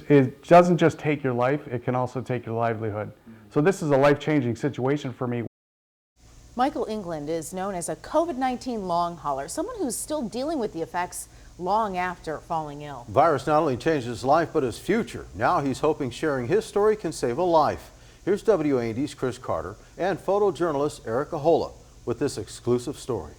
It doesn't just take your life, it can also take your livelihood. So this is a life-changing situation for me. Michael England is known as a COVID-19 long hauler, someone who's still dealing with the effects long after falling ill. Virus not only changed his life, but his future. Now he's hoping sharing his story can save a life. Here's WAND's Chris Carter and photojournalist Eric Ahola with this exclusive story.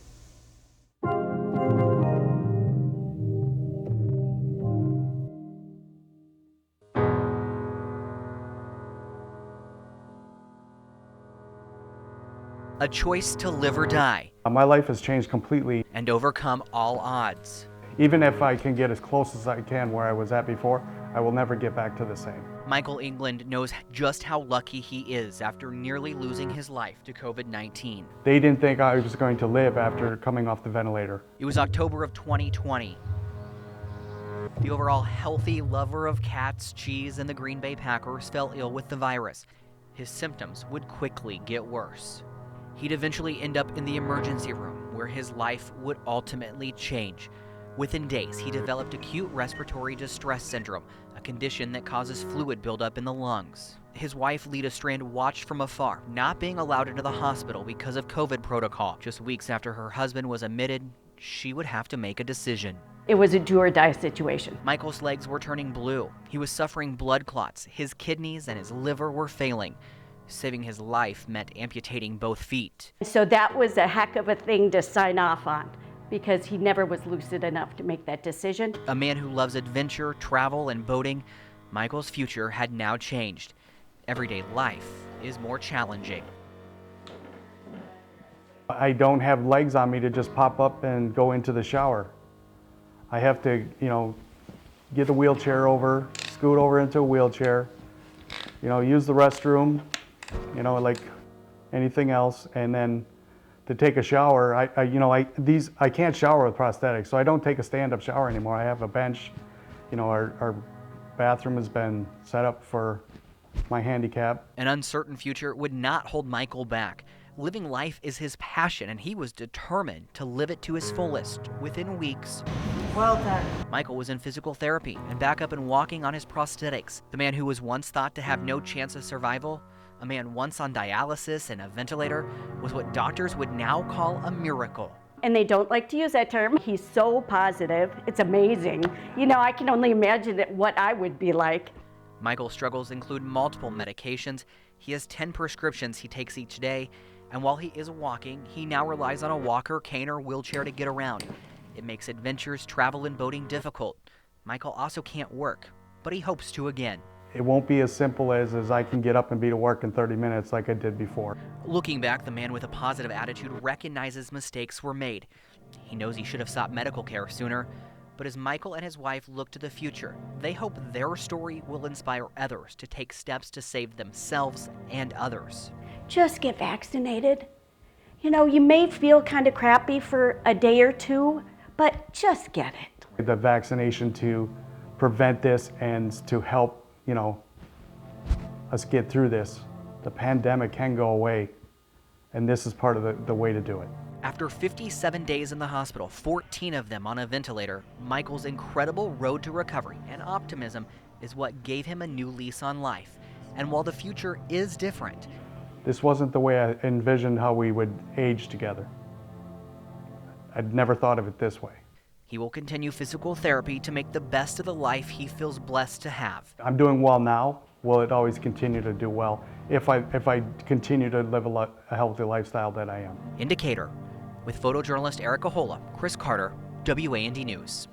A choice to live or die. My life has changed completely. And overcome all odds. Even if I can get as close as I can where I was at before, I will never get back to the same. Michael England knows just how lucky he is after nearly losing his life to COVID-19. They didn't think I was going to live after coming off the ventilator. It was October of 2020. The overall healthy lover of cats, cheese, and the Green Bay Packers fell ill with the virus. His symptoms would quickly get worse. He'd eventually end up in the emergency room, where his life would ultimately change. Within days, he developed acute respiratory distress syndrome, a condition that causes fluid buildup in the lungs. His wife, Lita Strand, watched from afar, not being allowed into the hospital because of COVID protocol. Just weeks after her husband was admitted, she would have to make a decision. It was a do or die situation. Michael's legs were turning blue. He was suffering blood clots. His kidneys and his liver were failing. Saving his life meant amputating both feet. So that was a heck of a thing to sign off on, because he never was lucid enough to make that decision. A man who loves adventure, travel, and boating, Michael's future had now changed. Everyday life is more challenging. I don't have legs on me to just pop up and go into the shower. I have to, get the wheelchair over, scoot over into a wheelchair, use the restroom, like anything else, and then to take a shower, I can't shower with prosthetics, so I don't take a stand-up shower anymore. I have a bench. Our bathroom has been set up for my handicap. An uncertain future would not hold Michael back. Living life is his passion, and he was determined to live it to his fullest. Within weeks, Well done. Michael was in physical therapy and back up and walking on his prosthetics. The man who was once thought to have no chance of survival, a man once on dialysis and a ventilator, was what doctors would now call a miracle. And they don't like to use that term. He's so positive. It's amazing. I can only imagine what I would be like. Michael's struggles include multiple medications. He has 10 prescriptions he takes each day. And while he is walking, he now relies on a walker, cane, or wheelchair to get around. It makes adventures, travel, and boating difficult. Michael also can't work, but he hopes to again. It won't be as simple as I can get up and be to work in 30 minutes like I did before. Looking back, the man with a positive attitude recognizes mistakes were made. He knows he should have sought medical care sooner. But as Michael and his wife look to the future, they hope their story will inspire others to take steps to save themselves and others. Just get vaccinated. You may feel kind of crappy for a day or two, but just get it. The vaccination to prevent this and to help, us get through this. The pandemic can go away, and this is part of the way to do it. After 57 days in the hospital, 14 of them on a ventilator, Michael's incredible road to recovery and optimism is what gave him a new lease on life. And while the future is different, this wasn't the way I envisioned how we would age together. I'd never thought of it this way. he will continue physical therapy to make the best of the life he feels blessed to have. I'm doing well now. Will it always continue to do well if I continue to live a healthy lifestyle that I am? Indicator. With photojournalist Eric Ahola, Chris Carter, WAND News.